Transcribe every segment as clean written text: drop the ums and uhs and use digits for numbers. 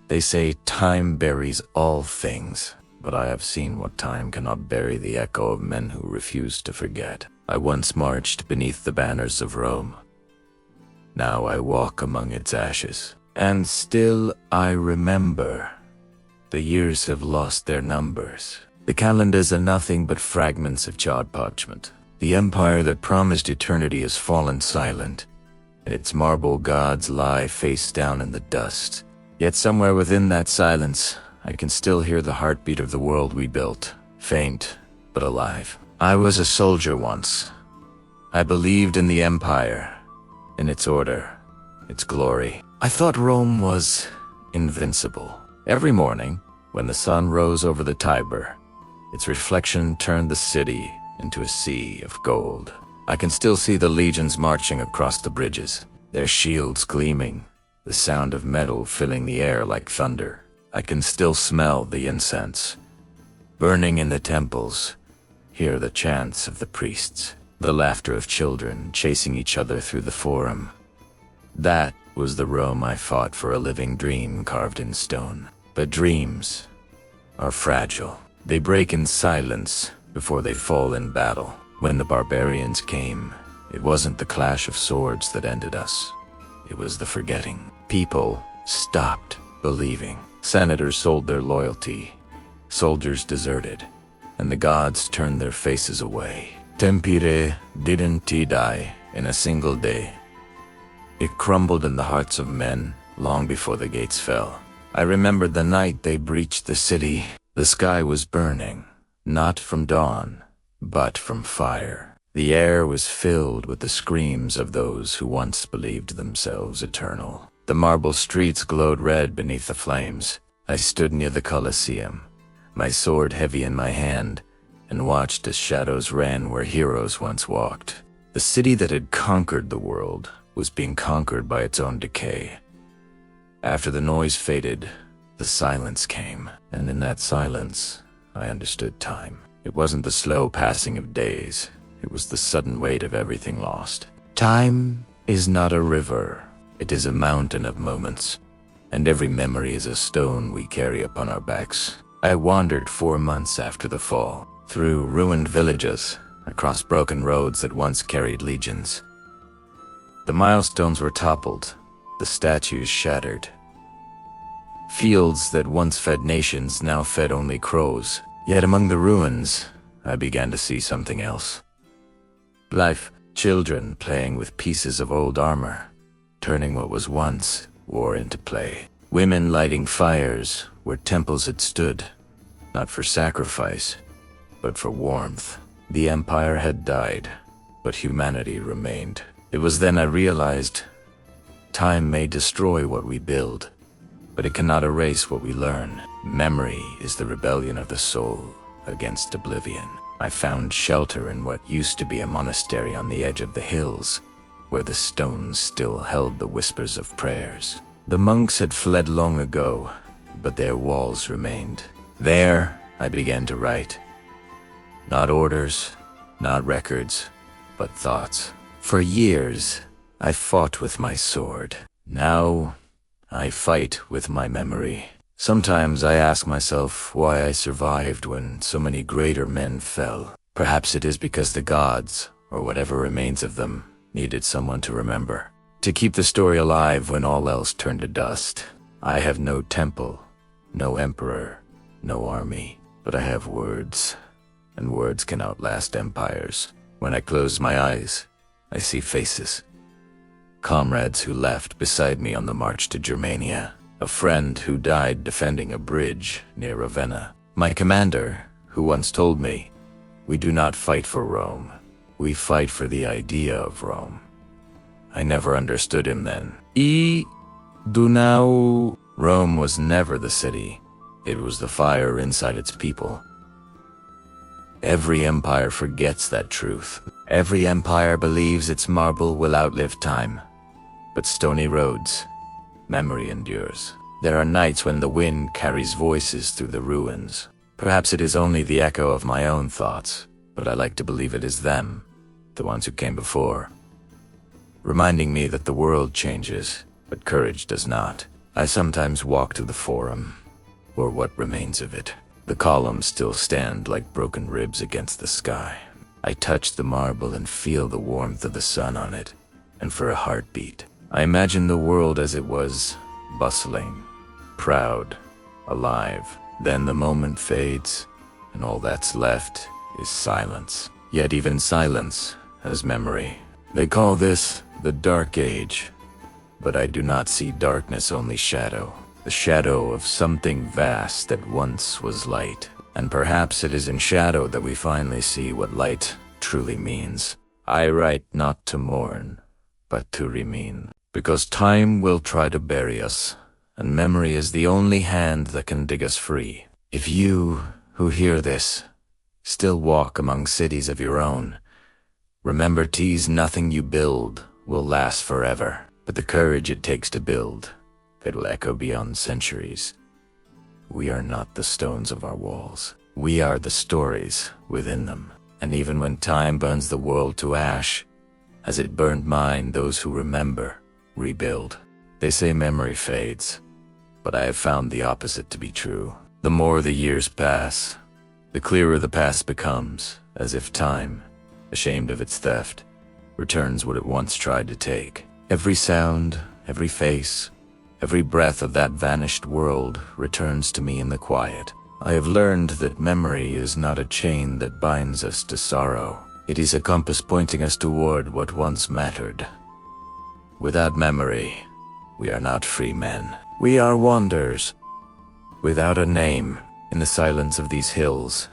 They say time buries all things, but I have seen what time cannot bury the echo of men who refuse to forget. I once marched beneath the banners of Rome. Now I walk among its ashes, and still I remember. The years have lost their numbers. The calendars are nothing but fragments of charred parchment. The empire that promised eternity has fallen silent, and its marble gods lie face down in the dust. Yet somewhere within that silence, I can still hear the heartbeat of the world we built, faint but alive. I was a soldier once. I believed in the empire, in its order, its glory. I thought Rome was invincible. Every morning, when the sun rose over the Tiber, its reflection turned the city into a sea of gold. I can still see the legions marching across the bridges, their shields gleaming, the sound of metal filling the air like thunder. I can still smell the incense burning in the temples, hear the chants of the priests, the laughter of children chasing each other through the forum. That was the Rome I fought for, a living dream carved in stone. But dreams are fragile. They break in silence before they fall in battle. When the barbarians came, it wasn't the clash of swords that ended us. It was the forgetting. People stopped believing. Senators sold their loyalty. Soldiers deserted. And the gods turned their faces away. Tempire didn't die in a single day. It crumbled in the hearts of men long before the gates fell. I remembered the night they breached the city. The sky was burning, not from dawn, but from fire. The air was filled with the screams of those who once believed themselves eternal. The marble streets glowed red beneath the flames. I stood near the Colosseum, my sword heavy in my hand, and watched as shadows ran where heroes once walked. The city that had conquered the world was being conquered by its own decay. After the noise faded, the silence came, and in that silence, I understood time. It wasn't the slow passing of days. It was the sudden weight of everything lost. Time is not a river. It is a mountain of moments, and every memory is a stone we carry upon our backs. I wandered 4 months after the fall, through ruined villages, across broken roads that once carried legions. The milestones were toppled, the statues shattered. Fields that once fed nations now fed only crows. Yet among the ruins, I began to see something else. Life, children playing with pieces of old armor, turning what was once war into play. Women lighting fires where temples had stood, not for sacrifice, but for warmth. The empire had died, but humanity remained. It was then I realized, time may destroy what we build, but it cannot erase what we learn. Memory is the rebellion of the soul against oblivion. I found shelter in what used to be a monastery on the edge of the hills, where the stones still held the whispers of prayers. The monks had fled long ago, but their walls remained. There, I began to write. Not orders, not records, but thoughts. For years, I fought with my sword. Now, I fight with my memory. Sometimes I ask myself why I survived when so many greater men fell. Perhaps it is because the gods, or whatever remains of them, needed someone to remember, to keep the story alive when all else turned to dust. I have no temple, no emperor, no army, but I have words, and words can outlast empires. When I close my eyes, I see faces. Comrades who laughed beside me on the march to Germania. A friend who died defending a bridge near Ravenna. My commander, who once told me, "We do not fight for Rome. We fight for the idea of Rome." I never understood him then. Rome was never the city. It was the fire inside its people. Every empire forgets that truth. Every empire believes its marble will outlive time. But stony roads, memory endures. There are nights when the wind carries voices through the ruins. Perhaps it is only the echo of my own thoughts, but I like to believe it is them, the ones who came before, reminding me that the world changes, but courage does not. I sometimes walk to the forum, or what remains of it. The columns still stand like broken ribs against the sky. I touch the marble and feel the warmth of the sun on it, and for a heartbeat, I imagine the world as it was, bustling, proud, alive. Then the moment fades, and all that's left is silence. Yet even silence has memory. They call this the Dark Age, but I do not see darkness, only shadow. The shadow of something vast that once was light. And perhaps it is in shadow that we finally see what light truly means. I write not to mourn, but to remain. Because time will try to bury us, and memory is the only hand that can dig us free. If you, who hear this, still walk among cities of your own, remember, 'tis nothing you build will last forever, but the courage it takes to build, it'll echo beyond centuries. We are not the stones of our walls. We are the stories within them. And even when time burns the world to ash, as it burned mine, those who remember rebuild. They say memory fades, but I have found the opposite to be true. The more the years pass, the clearer the past becomes, as if time, ashamed of its theft, returns what it once tried to take. Every sound, every face, every breath of that vanished world returns to me in the quiet. I have learned that memory is not a chain that binds us to sorrow. It is a compass pointing us toward what once mattered. Without memory, we are not free men. We are wanderers, without a name. In the silence of these hills,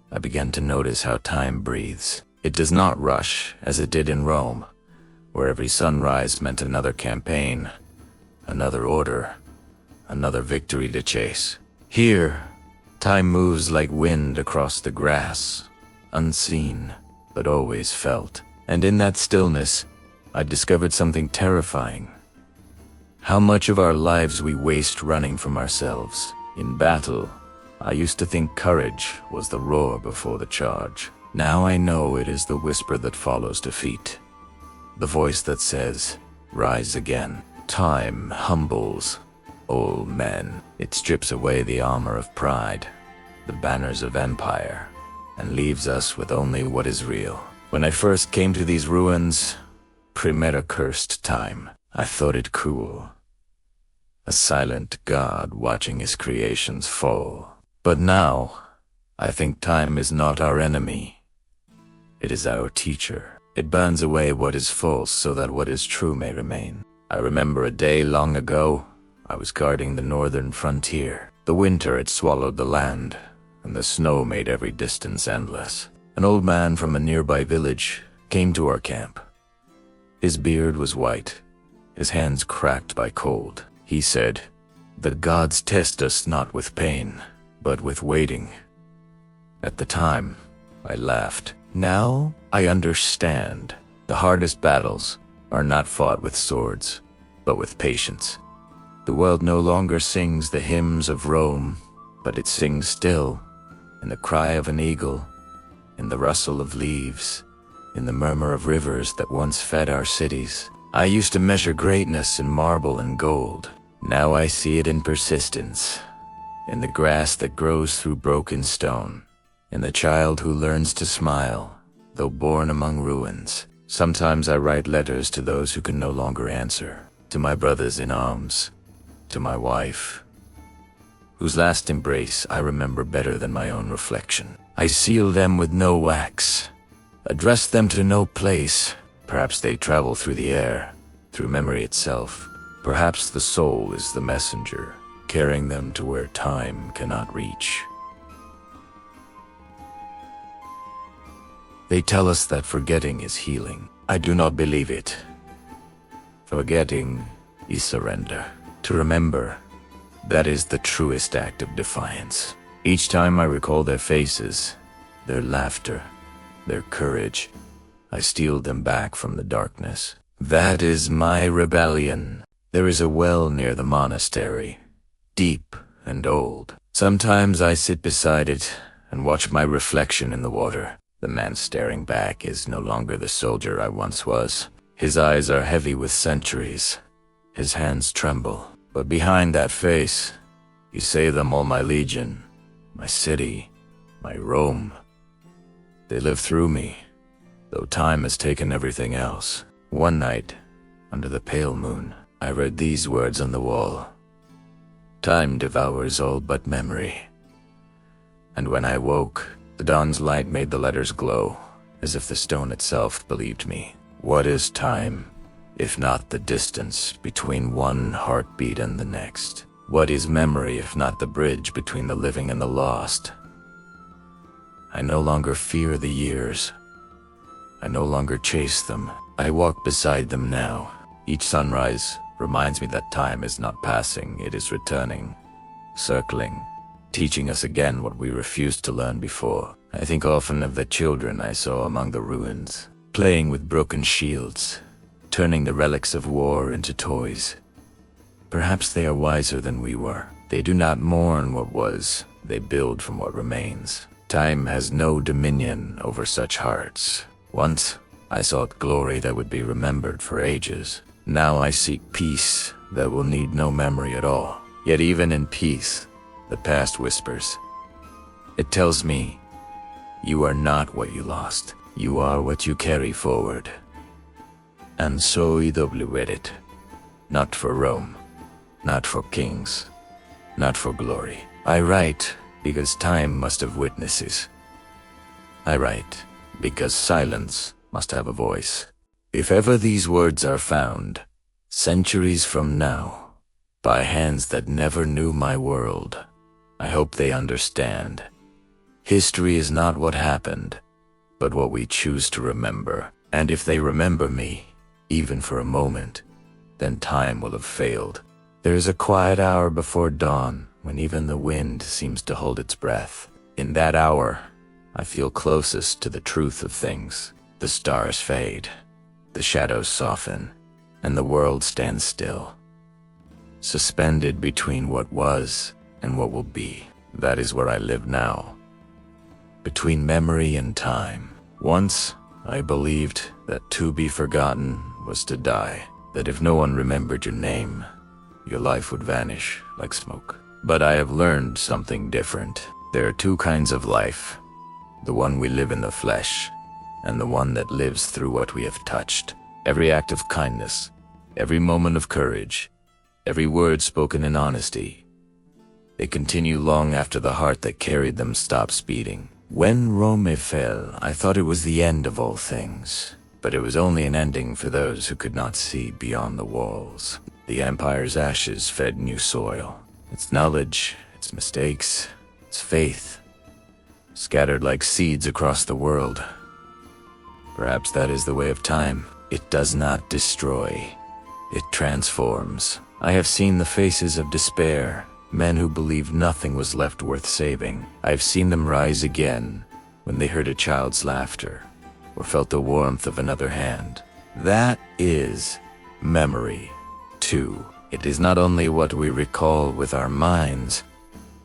I began to notice how time breathes. It does not rush as it did in Rome, where every sunrise meant another campaign, another order, another victory to chase. Here, time moves like wind across the grass, unseen, but always felt. And in that stillness, I discovered something terrifying. How much of our lives we waste running from ourselves. In battle, I used to think courage was the roar before the charge. Now I know it is the whisper that follows defeat. The voice that says, rise again. Time humbles all men. It strips away the armor of pride, the banners of empire, and leaves us with only what is real. When I first came to these ruins, Primera cursed time. I thought it cruel, a silent god watching his creations fall. But now, I think time is not our enemy. It is our teacher. It burns away what is false so that what is true may remain. I remember a day long ago, I was guarding the northern frontier. The winter had swallowed the land, and the snow made every distance endless. An old man from a nearby village came to our camp. His beard was white, his hands cracked by cold. He said, "The gods test us not with pain, but with waiting." At the time, I laughed. Now, I understand. The hardest battles are not fought with swords, but with patience. The world no longer sings the hymns of Rome, but it sings still, in the cry of an eagle, in the rustle of leaves, in the murmur of rivers that once fed our cities. I used to measure greatness in marble and gold. Now I see it in persistence, in the grass that grows through broken stone, in the child who learns to smile, though born among ruins. Sometimes I write letters to those who can no longer answer, to my brothers in arms, to my wife, whose last embrace I remember better than my own reflection. I seal them with no wax, address them to no place. Perhaps they travel through the air, through memory itself. Perhaps the soul is the messenger, carrying them to where time cannot reach. They tell us that forgetting is healing. I do not believe it. Forgetting is surrender. To remember, that is the truest act of defiance. Each time I recall their faces, their laughter, their courage, I steal them back from the darkness. That is my rebellion. There is a well near the monastery, deep and old. Sometimes I sit beside it and watch my reflection in the water. The man staring back is no longer the soldier I once was. His eyes are heavy with centuries. His hands tremble. But behind that face, you say them all my legion, my city, my Rome. They live through me, though time has taken everything else. One night, under the pale moon, I read these words on the wall. Time devours all but memory. And when I woke, the dawn's light made the letters glow, as if the stone itself believed me. What is time, if not the distance between one heartbeat and the next? What is memory, if not the bridge between the living and the lost? I no longer fear the years. I no longer chase them. I walk beside them now. Each sunrise reminds me that time is not passing, it is returning, circling, teaching us again what we refused to learn before. I think often of the children I saw among the ruins, playing with broken shields, turning the relics of war into toys. Perhaps they are wiser than we were. They do not mourn what was, they build from what remains. Time has no dominion over such hearts. Once, I sought glory that would be remembered for ages. Now I seek peace that will need no memory at all. Yet even in peace, the past whispers. It tells me, you are not what you lost. You are what you carry forward. And so wear it. Not for Rome, not for kings, not for glory. I write because time must have witnesses. I write because silence must have a voice. If ever these words are found, centuries from now, by hands that never knew my world, I hope they understand. History is not what happened, but what we choose to remember. And if they remember me, even for a moment, then time will have failed. There is a quiet hour before dawn when even the wind seems to hold its breath. In that hour, I feel closest to the truth of things. The stars fade, the shadows soften, and the world stands still, suspended between what was and what will be. That is where I live now, between memory and time. Once, I believed that to be forgotten was to die, that if no one remembered your name, your life would vanish like smoke. But I have learned something different. There are two kinds of life, the one we live in the flesh, and the one that lives through what we have touched. Every act of kindness, every moment of courage, every word spoken in honesty, they continue long after the heart that carried them stops beating. When Rome fell, I thought it was the end of all things, but it was only an ending for those who could not see beyond the walls. The empire's ashes fed new soil. Its knowledge, its mistakes, its faith, scattered like seeds across the world. Perhaps that is the way of time. It does not destroy. It transforms. I have seen the faces of despair, men who believed nothing was left worth saving. I have seen them rise again when they heard a child's laughter or felt the warmth of another hand. That is memory, too. It is not only what we recall with our minds,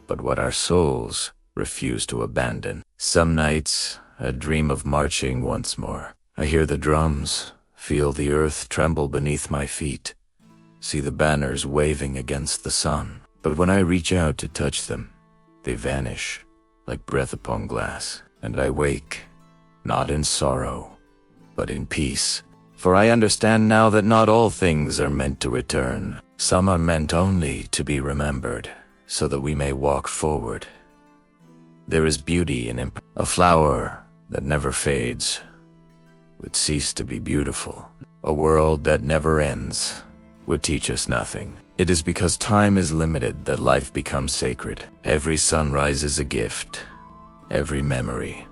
but what our souls refuse to abandon. Some nights, I dream of marching once more. I hear the drums, feel the earth tremble beneath my feet, see the banners waving against the sun. But when I reach out to touch them, they vanish like breath upon glass. And I wake, not in sorrow, but in peace. For I understand now that not all things are meant to return. Some are meant only to be remembered, so that we may walk forward. There is beauty in a flower that never fades would cease to be beautiful. A world that never ends would teach us nothing. It is because time is limited that life becomes sacred. Every sunrise is a gift, every memory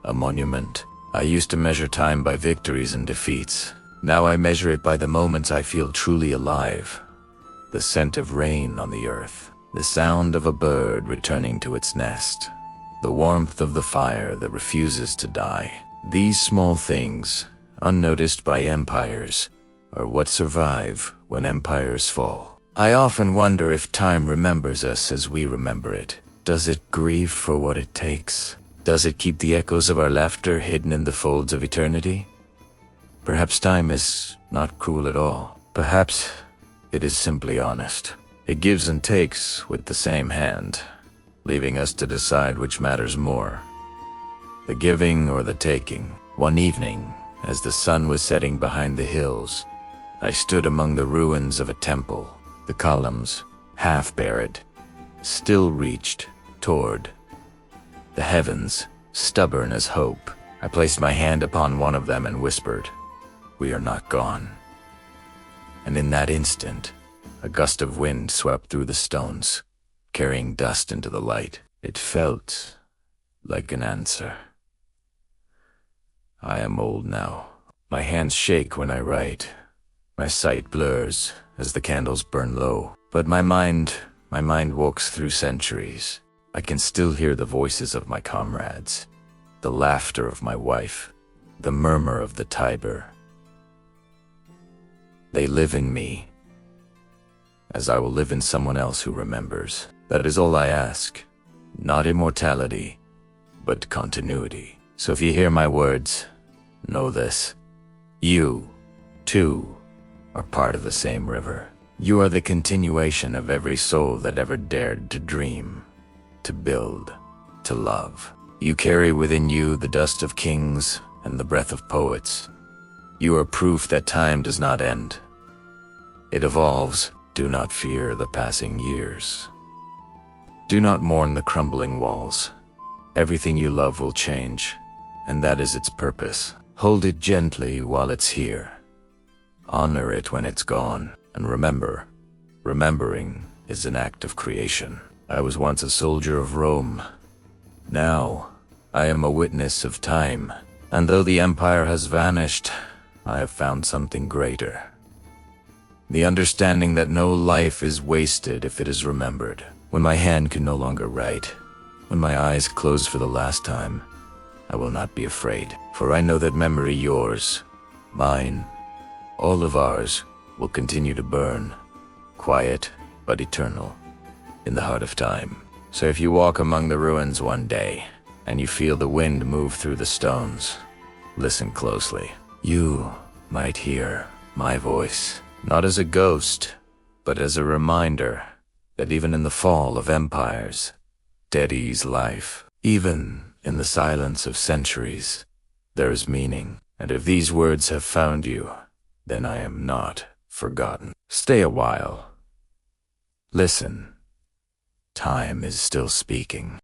a monument. I used to measure time by victories and defeats. Now I measure it by the moments I feel truly alive. The scent of rain on the earth, the sound of a bird returning to its nest, the warmth of the fire that refuses to die. These small things, unnoticed by empires, are what survive when empires fall. I often wonder if time remembers us as we remember it. Does it grieve for what it takes? Does it keep the echoes of our laughter hidden in the folds of eternity? Perhaps time is not cruel at all. Perhaps it is simply honest. It gives and takes with the same hand, leaving us to decide which matters more, the giving or the taking. One evening, as the sun was setting behind the hills, I stood among the ruins of a temple. The columns, half buried, still reached toward the heavens, stubborn as hope. I placed my hand upon one of them and whispered, "We are not gone." And in that instant, a gust of wind swept through the stones, carrying dust into the light. It felt like an answer. I am old now. My hands shake when I write. My sight blurs as the candles burn low. But my mind walks through centuries. I can still hear the voices of my comrades, the laughter of my wife, the murmur of the Tiber. They live in me, as I will live in someone else who remembers. That is all I ask. Not immortality, but continuity. So if you hear my words, know this. You, too, are part of the same river. You are the continuation of every soul that ever dared to dream, to build, to love. You carry within you the dust of kings and the breath of poets. You are proof that time does not end. It evolves. Do not fear the passing years. Do not mourn the crumbling walls. Everything you love will change, and that is its purpose. Hold it gently while it's here. Honor it when it's gone. And remember, remembering is an act of creation. I was once a soldier of Rome. Now, I am a witness of time. And though the empire has vanished, I have found something greater. The understanding that no life is wasted if it is remembered. When my hand can no longer write, when my eyes close for the last time, I will not be afraid. For I know that memory, yours, mine, all of ours, will continue to burn, quiet but eternal, in the heart of time. So if you walk among the ruins one day, and you feel the wind move through the stones, listen closely. You might hear my voice, not as a ghost, but as a reminder that even in the fall of empires, dead ease life. Even in the silence of centuries, there is meaning. And if these words have found you, then I am not forgotten. Stay a while. Listen. Time is still speaking.